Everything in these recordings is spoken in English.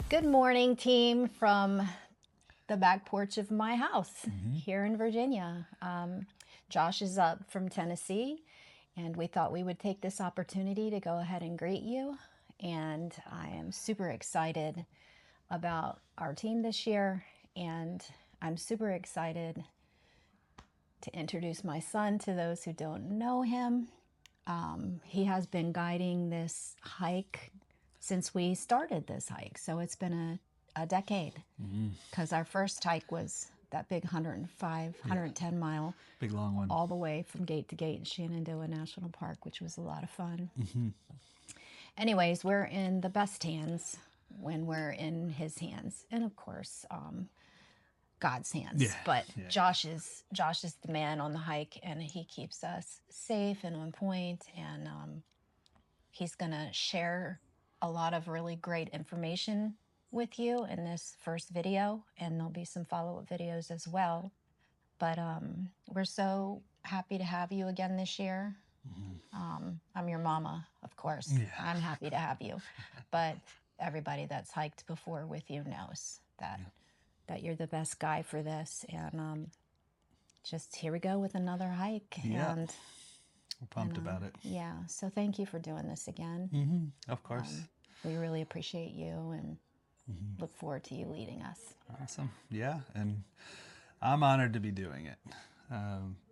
Good morning, team, from the back porch of my house here in Virginia. Josh is up from Tennessee, and we thought we would take this opportunity to go ahead and greet you. And I am super excited about our team this year, and I'm super excited to introduce my son to those who don't know him. He has been guiding this hike since we started this hike. So it's been a decade because our first hike was that big 105, 110 mile, Big long one. all the way from gate to gate in Shenandoah National Park, which was a lot of fun. Anyways, we're in the best hands when we're in his hands. And of course, God's hands. Yeah, But yeah. Josh is the man on the hike, and he keeps us safe and on point. And he's gonna share a lot of really great information with you in this first video, and there'll be some follow-up videos as well. But we're so happy to have you again this year. I'm your mama, of course. Yeah. I'm happy to have you. But everybody that's hiked before with you knows that you're the best guy for this. And just here we go with another hike. Yeah. And We're pumped about it. yeah, so thank you for doing this again. Of course. We really appreciate you and look forward to you leading us. Awesome. Yeah. And I'm honored to be doing it.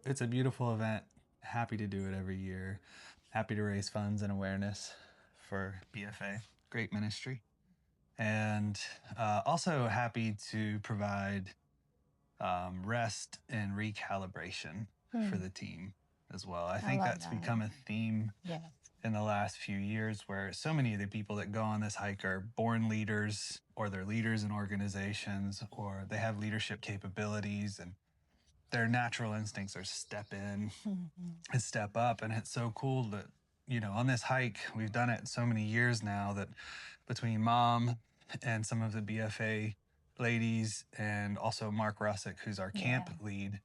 It's a beautiful event. Happy to do it every year. Happy to raise funds and awareness for BFA. Great ministry. And also happy to provide rest and recalibration for the team as well. I think love that's that. become a theme Yes. in the last few years, where so many of the people that go on this hike are born leaders, or they're leaders in organizations, or they have leadership capabilities, and their natural instincts are step in and step up. And it's so cool that, on this hike, we've done it so many years now, that between Mom and some of the BFA ladies, and also Mark Russick, who's our camp lead,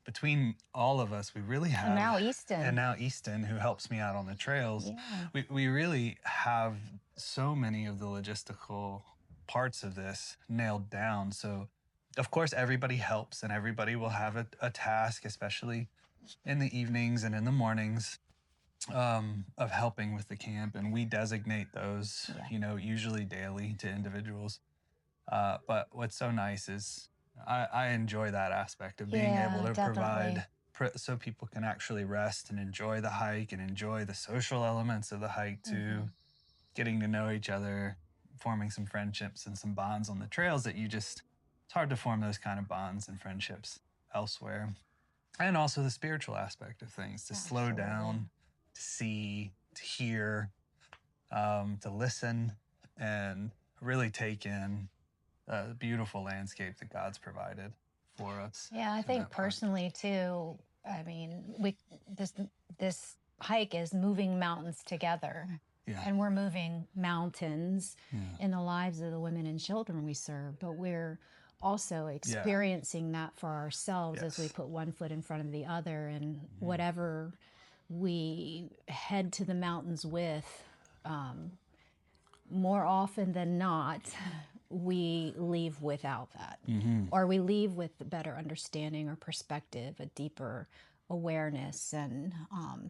between all of us, we really have. And now Easton. And now Easton, who helps me out on the trails. Yeah. We really have so many of the logistical parts of this nailed down. So, of course, everybody helps, and everybody will have a task, especially in the evenings and in the mornings, of helping with the camp. And we designate those, usually daily to individuals. But what's so nice is I enjoy that aspect of being able to provide so people can actually rest and enjoy the hike and enjoy the social elements of the hike too, getting to know each other, forming some friendships and some bonds on the trails that it's hard to form those kind of bonds and friendships elsewhere. And also the spiritual aspect of things, to slow down, to see, to hear, to listen, and really take in the beautiful landscape that God's provided for us. Yeah, I think personally too, I mean, this hike is moving mountains together. Yeah. And we're moving mountains in the lives of the women and children we serve, but we're also experiencing that for ourselves as we put one foot in front of the other, and whatever we head to the mountains with, more often than not, we leave without that, or we leave with a better understanding or perspective, a deeper awareness, and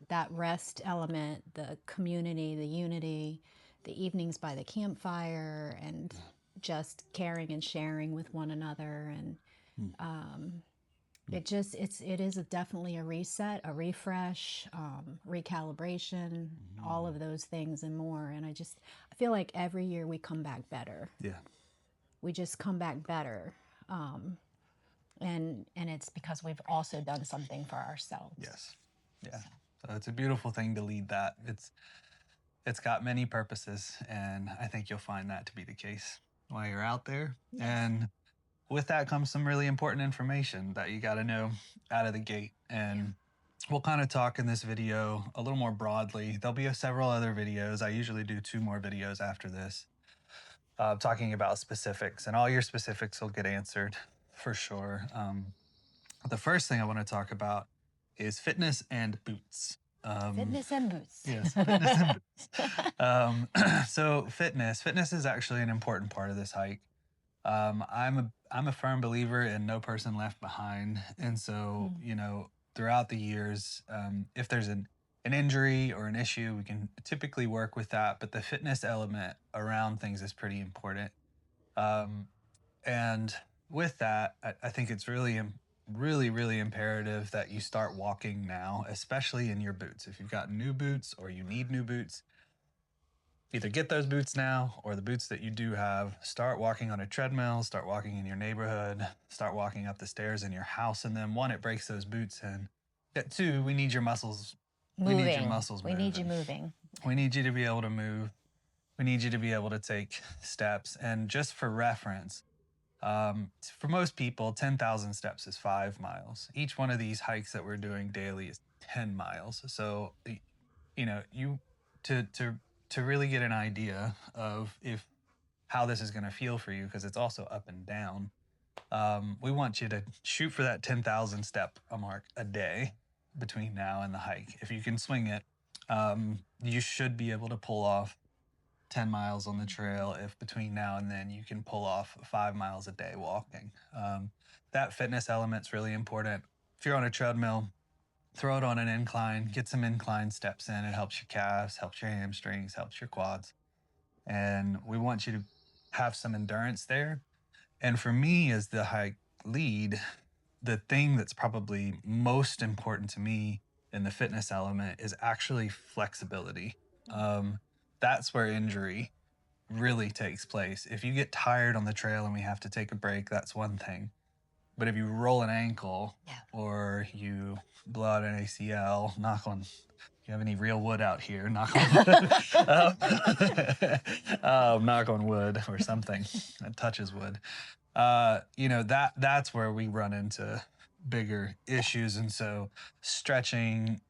that rest element, the community, the unity, the evenings by the campfire, and just caring and sharing with one another. And it is definitely a reset, a refresh, recalibration, all of those things and more. And I feel like every year we come back better. Yeah. We just come back better. And it's because we've also done something for ourselves. Yes. Yeah. So it's a beautiful thing to lead that. It's got many purposes, and I think you'll find that to be the case while you're out there. And with that comes some really important information that you got to know out of the gate. And we'll kind of talk in this video a little more broadly. There'll be several other videos. I usually do 2 more videos after this, talking about specifics, and all your specifics will get answered for sure. The first thing I want to talk about is fitness and boots. Fitness and boots. Yes, fitness and boots. So fitness is actually an important part of this hike. I'm a firm believer in no person left behind, and so Mm. throughout the years, if there's an injury or an issue, we can typically work with that. But the fitness element around things is pretty important. Um, and with that, I think it's really, really imperative that you start walking now, especially in your boots. If you've got new boots or you need new boots, either get those boots now or the boots that you do have, start walking on a treadmill, start walking in your neighborhood, start walking up the stairs in your house in them. One, it breaks those boots in. Two, we need your muscles. We need your Moving. muscles We need you moving. moving. We need you to be able to move. We need you to be able to take steps. And just for reference, for most people, 10,000 steps is 5 miles. Each one of these hikes that we're doing daily is 10 miles. So, you to to to really get an idea of if how this is going to feel for you, because it's also up and down. We want you to shoot for that 10,000 step a mark a day between now and the hike. If you can swing it, you should be able to pull off 10 miles on the trail if between now and then you can pull off 5 miles a day walking. That fitness element's really important. If you're on a treadmill, throw it on an incline, get some incline steps in. It helps your calves, helps your hamstrings, helps your quads. And we want you to have some endurance there. And for me, as the hike lead, the thing that's probably most important to me in the fitness element is actually flexibility. Um, that's where injury really takes place. If you get tired on the trail and we have to take a break, that's one thing. But if you roll an ankle Yeah. or you blow out an ACL, you have any real wood out here, knock on wood. Knock on wood or something that touches wood. That's where we run into bigger issues. And so stretching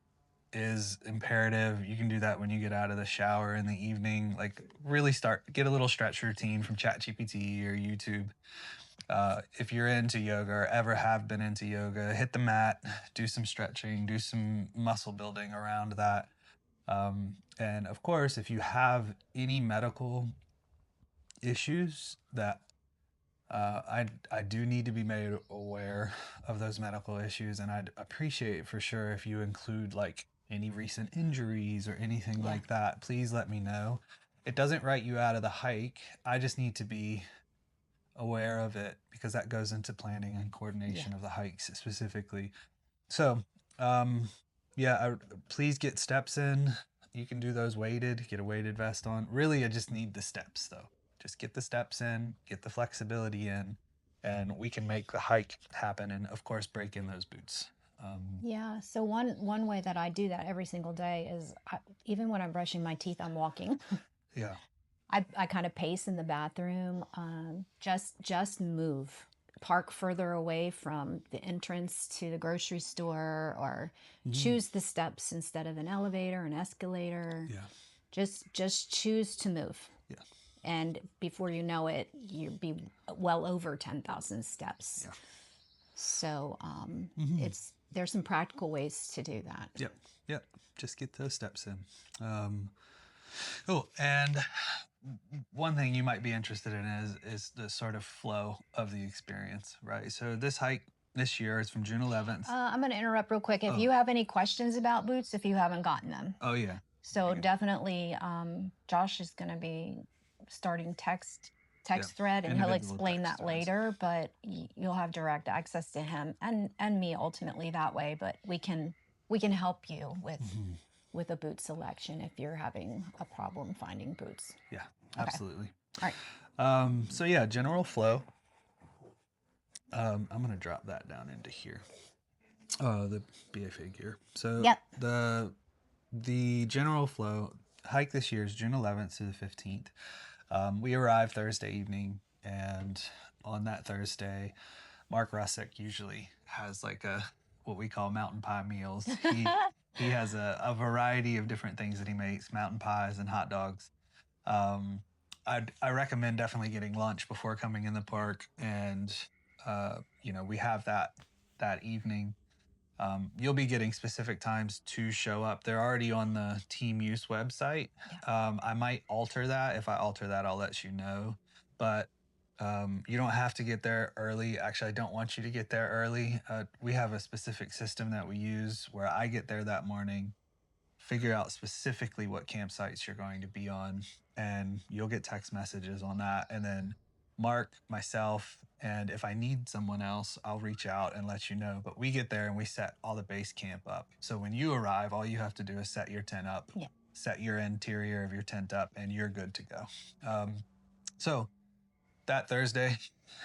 is imperative. You can do that when you get out of the shower in the evening. Like really get a little stretch routine from ChatGPT or YouTube. If you're into yoga or ever have been into yoga, hit the mat, do some stretching, do some muscle building around that. And of course, if you have any medical issues that I do need to be made aware of those medical issues, and I'd appreciate for sure if you include like any recent injuries or anything Yeah. like that. Please let me know. It doesn't write you out of the hike. I just need to be aware of it because that goes into planning and coordination of the hikes specifically. So, please get steps in. You can do those weighted, get a weighted vest on. Really, I just need the steps though. Just get the steps in, get the flexibility in, and we can make the hike happen. And of course, break in those boots. Yeah. So one way that I do that every single day is even when I'm brushing my teeth, I'm walking. Yeah. I kind of pace in the bathroom. Just move. Park further away from the entrance to the grocery store, or choose the steps instead of an elevator, an escalator. Yeah. Just choose to move. Yeah. And before you know it, you'll be well over 10,000 steps. Yeah. So there's some practical ways to do that. Yep. Yep. Just get those steps in. And one thing you might be interested in is the sort of flow of the experience, right? So this hike this year is from June 11th. I'm going to interrupt real quick. If you have any questions about boots, if you haven't gotten them. Oh, yeah. So definitely, Josh is going to be starting text thread, and he'll Individual explain text that threads. later, but you'll have direct access to him and me ultimately that way. But we can help you with a boot selection if you're having a problem finding boots. Yeah, absolutely. All right. So yeah, general flow. I'm gonna drop that down into here. The BA figure. So Yep. the general flow hike this year is June 11th to the 15th. We arrive Thursday evening, and on that Thursday, Mark Russick usually has like what we call mountain pie meals. He has a variety of different things that he makes, mountain pies and hot dogs. I recommend definitely getting lunch before coming in the park, and we have that evening. You'll be getting specific times to show up. They're already on the Team Use website. I might alter that. If I alter that, I'll let you know. But you don't have to get there early. Actually, I don't want you to get there early. We have a specific system that we use where I get there that morning, figure out specifically what campsites you're going to be on, and you'll get text messages on that. And then Mark, myself, and if I need someone else, I'll reach out and let you know. But we get there and we set all the base camp up. So when you arrive, all you have to do is set your tent up, set your interior of your tent up, and you're good to go. So that Thursday,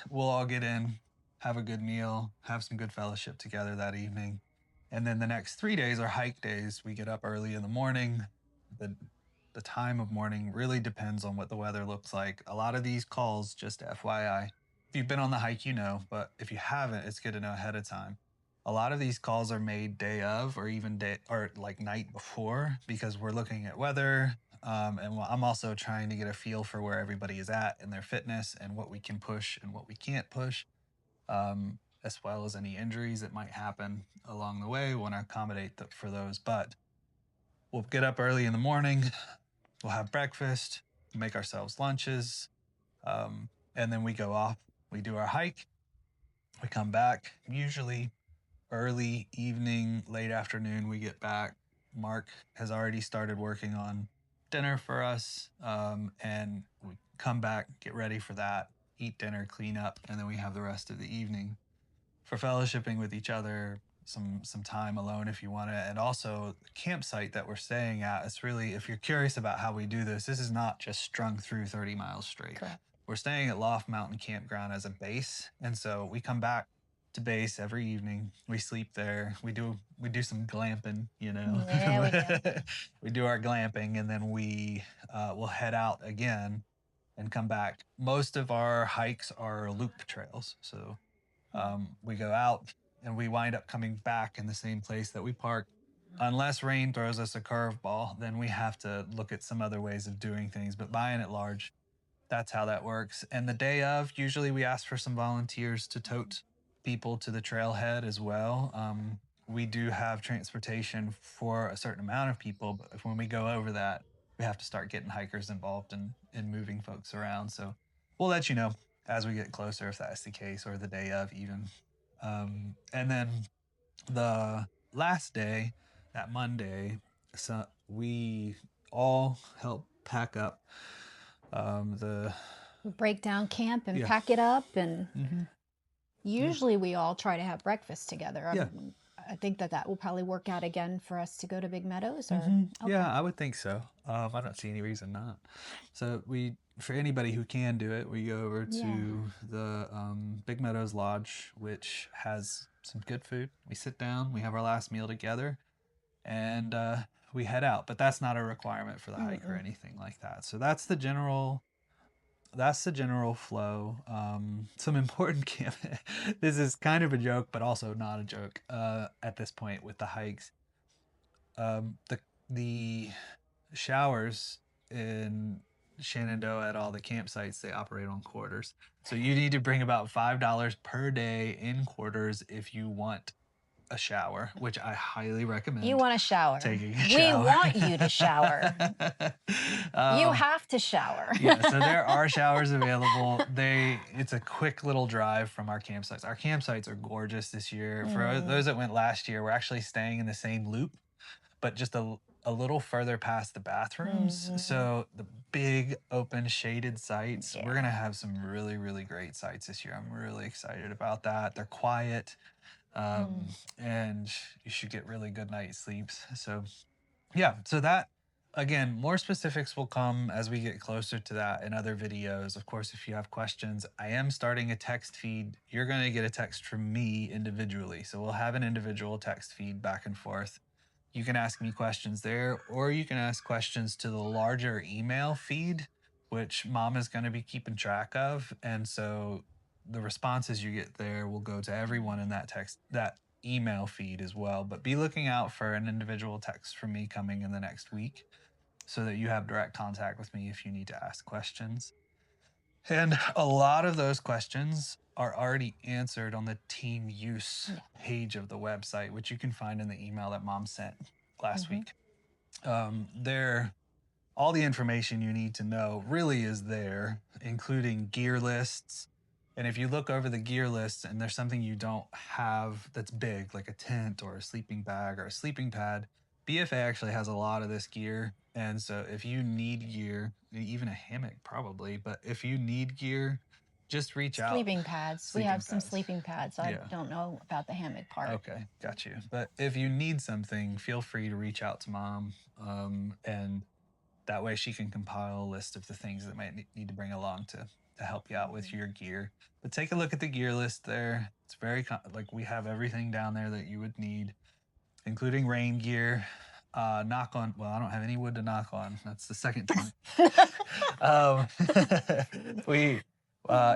we'll all get in, have a good meal, have some good fellowship together that evening. And then the next 3 days are hike days. We get up early in the morning. The time of morning really depends on what the weather looks like. A lot of these calls, just FYI, if you've been on the hike, you know, but if you haven't, it's good to know ahead of time. A lot of these calls are made day of or even day or like night before because we're looking at weather. And I'm also trying to get a feel for where everybody is at in their fitness and what we can push and what we can't push, as well as any injuries that might happen along the way. We want to accommodate for those. But we'll get up early in the morning, we'll have breakfast, make ourselves lunches, and then we go off. We do our hike. We come back, usually early evening, late afternoon, we get back. Mark has already started working on dinner for us, and we come back, get ready for that, eat dinner, clean up, and then we have the rest of the evening for fellowshipping with each other, some time alone if you want to. And also the campsite that we're staying at, it's really, if you're curious about how we do this, this is not just strung through 30 miles straight. Correct. We're staying at Loft Mountain Campground as a base. And so we come back to base every evening. We sleep there. We do some glamping, you know. Yeah, we do. We do our glamping, and then we will head out again and come back. Most of our hikes are loop trails. So we go out and we wind up coming back in the same place that we parked. Unless rain throws us a curveball, then we have to look at some other ways of doing things. But by and at large, that's how that works. And the day of, usually we ask for some volunteers to tote people to the trailhead as well. We do have transportation for a certain amount of people, but when we go over that, we have to start getting hikers involved in moving folks around. So we'll let you know as we get closer if that's the case, or the day of even. And then the last day, that Monday, so we all help pack up the Break down camp and Yeah. pack it up, and usually we all try to have breakfast together. Yeah. I think that will probably work out again for us to go to Big Meadows. Or okay. Yeah, I would think so. I don't see any reason not. So for anybody who can do it, we go over to the Big Meadows Lodge, which has some good food. We sit down, we have our last meal together, and we head out. But that's not a requirement for the hike or anything like that. So that's the general flow. Some important camp. This is kind of a joke, but also not a joke at this point with the hikes. The showers in Shenandoah at all the campsites, they operate on quarters. So you need to bring about $5 per day in quarters if you want a shower, which I highly recommend. You want a shower. Taking a We shower. want you to shower. You have to shower. Yeah, so there are showers available. It's a quick little drive from our campsites. Our campsites are gorgeous this year. For those that went last year, we're actually staying in the same loop, but just a little further past the bathrooms. So the big open shaded sites, we're gonna have some really, really great sites this year. I'm really excited about that. They're quiet. And you should get really good night sleeps. So yeah, so that, again, more specifics will come as we get closer to that in other videos. Of course, if you have questions, I am starting a text feed. You're going to get a text from me individually. So we'll have an individual text feed back and forth. You can ask me questions there, or you can ask questions to the larger email feed, which Mom is going to be keeping track of. And so the responses you get there will go to everyone in that email feed as well. But be looking out for an individual text from me coming in the next week so that you have direct contact with me if you need to ask questions. And a lot of those questions are already answered on the team use Yeah. page of the website, which you can find in the email that Mom sent last Mm-hmm. week. There, all the information you need to know really is there, including gear lists. And if you look over the gear lists and there's something you don't have that's big, like a tent or a sleeping bag or a sleeping pad, BFA actually has a lot of this gear. And so if you need gear, even a hammock probably, but if you need gear, just reach out. Sleeping pads. We Sleeping have some pads. sleeping pads. I Yeah. don't know about the hammock part. Okay, got you. But if you need something, feel free to reach out to Mom, and that way she can compile a list of the things that might need to bring along to help you out with your gear. But take a look at the gear list there. It's very like we have everything down there that you would need, including rain gear. Knock on. Well, I don't have any wood to knock on. That's the second time. We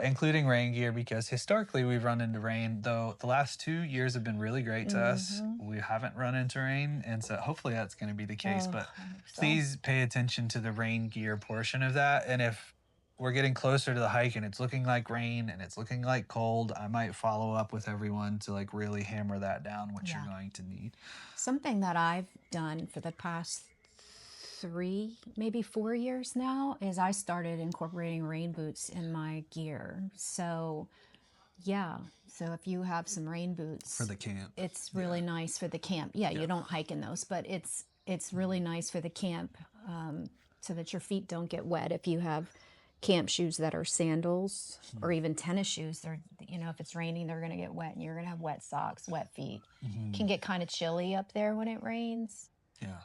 including rain gear, because historically we've run into rain, though the last 2 years have been really great to us. We haven't run into rain, and so hopefully that's going to be the case. But I hope so. please pay attention to the rain gear portion of that. And if we're getting closer to the hike and it's looking like rain and it's looking like cold, I might follow up with everyone to like really hammer that down, what you're going to need. Something that I've done for the past 3, maybe 4 years now is I started incorporating rain boots in my gear. So, yeah. So if you have some rain boots For the camp. it's really nice for the camp. Yeah, you don't hike in those, but it's really nice for the camp, so that your feet don't get wet. If you have camp shoes that are sandals or even tennis shoes, they're, if it's raining, they're going to get wet and you're going to have wet socks, wet feet. Can get kind of chilly up there when it rains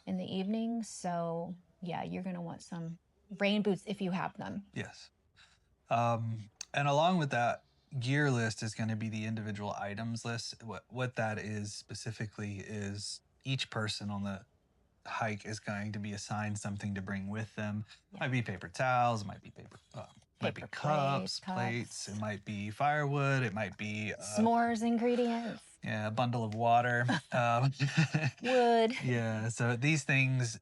in the evening. So yeah, you're going to want some rain boots if you have them. Yes. And along with that gear list is going to be the individual items list. What that is specifically is each person on the hike is going to be assigned something to bring with them. Might be paper towels, might be might be cups, plates. It might be firewood. It might be s'mores ingredients. Yeah, a bundle of water. Wood. Yeah. So these things,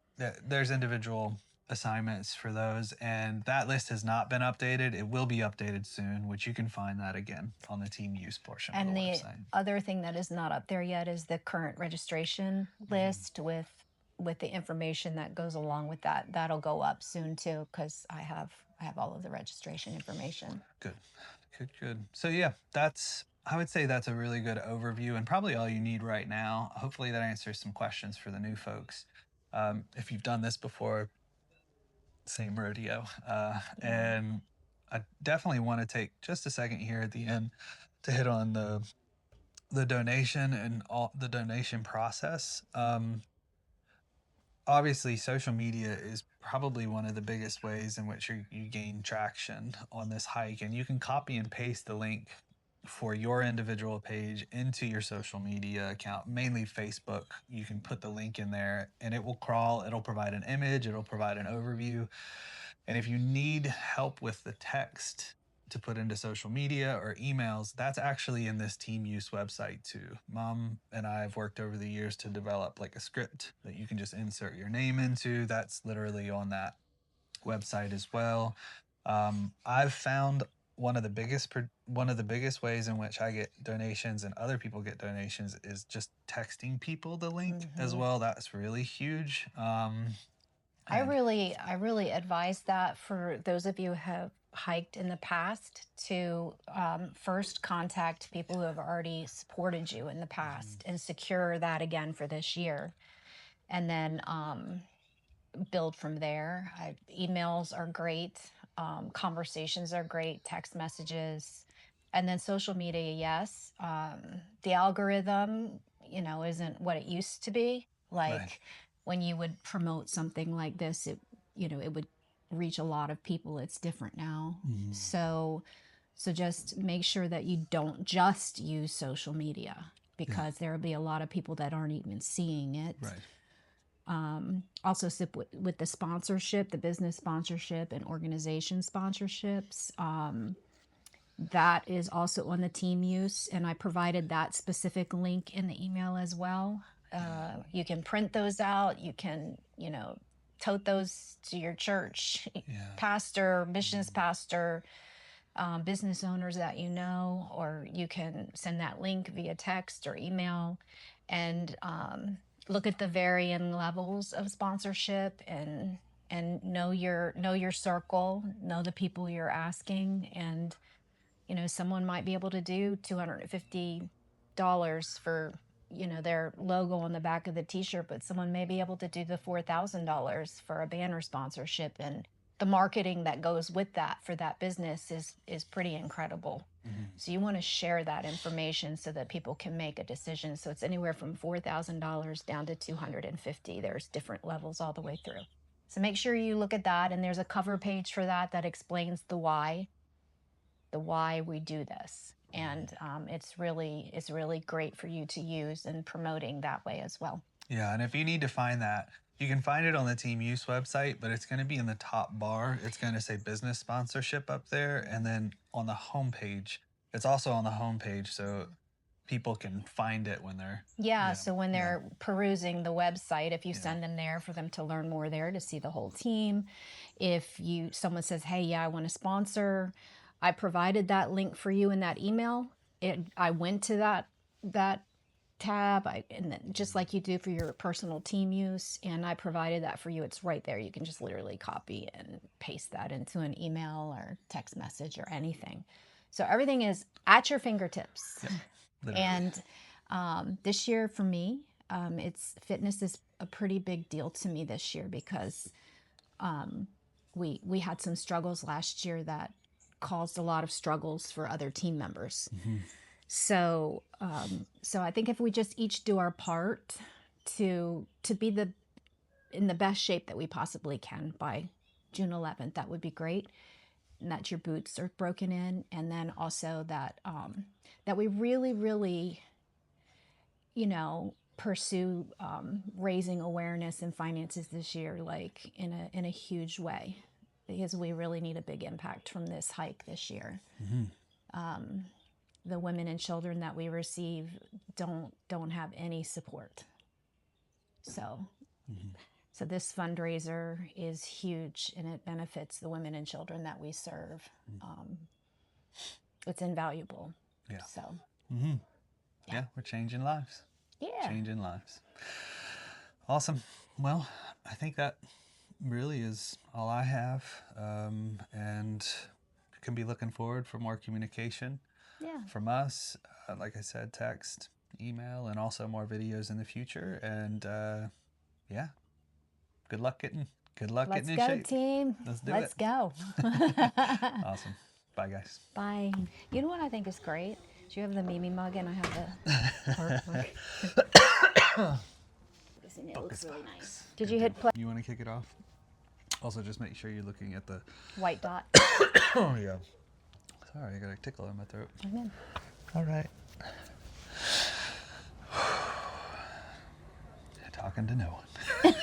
there's individual assignments for those, and that list has not been updated. It will be updated soon, which you can find that again on the team use portion of the website. Other thing that is not up there yet is the current registration list with the information that goes along with that. That'll go up soon too, because I have all of the registration information. Good. So yeah, I would say that's a really good overview and probably all you need right now. Hopefully that answers some questions for the new folks. If you've done this before, same rodeo. And I definitely want to take just a second here at the end to hit on the donation and all the donation process. Obviously, social media is probably one of the biggest ways in which you gain traction on this hike, and you can copy and paste the link for your individual page into your social media account, mainly Facebook. You can put the link in there and it will crawl. It'll provide an image, it'll provide an overview. And if you need help with the text to put into social media or emails, that's actually in this team use website too. Mom and I have worked over the years to develop like a script that you can just insert your name into. That's literally on that website as well. I've found one of the biggest ways in which I get donations and other people get donations is just texting people the link as well. That's really huge. I really advise that for those of you who have hiked in the past to first contact people who have already supported you in the past and secure that again for this year, and then build from there. Emails are great, conversations are great, text messages, and then social media. Yes, the algorithm, isn't what it used to be. Like when you would promote something like this, it would reach a lot of people. It's different now. So just make sure that you don't just use social media, because there will be a lot of people that aren't even seeing it. Also with the sponsorship, the business sponsorship and organization sponsorships, that is also on the team use, and I provided that specific link in the email as well. You can print those out. You can, tote those to your church pastor, missions pastor, business owners that you know, or you can send that link via text or email, and look at the varying levels of sponsorship, and know your circle, know the people you're asking. And someone might be able to do $250 for their logo on the back of the t-shirt, but someone may be able to do the $4,000 for a banner sponsorship, and the marketing that goes with that for that business is pretty incredible. So you want to share that information so that people can make a decision. So it's anywhere from $4,000 down to 250. There's different levels all the way through. So make sure you look at that, and there's a cover page for that explains the why we do this. And it's really great for you to use and promoting that way as well. Yeah, and if you need to find that, you can find it on the Team Use website, but it's going to be in the top bar. It's going to say business sponsorship up there, and then on the homepage, it's also on the homepage, so people can find it when they're so when they're perusing the website, if you send them there for them to learn more there, to see the whole team. If someone says, hey, I want to sponsor, I provided that link for you in that email. I went to that tab, and then just like you do for your personal team use, and I provided that for you. It's right there. You can just literally copy and paste that into an email or text message or anything. So everything is at your fingertips. Literally. And this year for me, fitness is a pretty big deal to me this year, because we had some struggles last year that caused a lot of struggles for other team members. So I think if we just each do our part to be in the best shape that we possibly can by June 11th, that would be great. And that your boots are broken in, and then also that we really pursue raising awareness and finances this year, like in a huge way, because we really need a big impact from this hike this year. The women and children that we receive don't have any support. So this fundraiser is huge, and it benefits the women and children that we serve. It's invaluable. Yeah. So. Yeah, we're changing lives. Yeah. Changing lives. Awesome. Well, I think that really is all I have. And can be looking forward for more communication from us. Like I said, text, email, and also more videos in the future. And good luck getting in shape. Let's go, team. Let's go. Awesome. Bye, guys. Bye. You know what I think is great? You have the Mimi mug, and I have the heart mug. It looks really nice. Did you hit play? You want to kick it off? Also, just make sure you're looking at the white dot. Oh, yeah. Sorry, I got a tickle in my throat. Amen. All right. Talking to no one.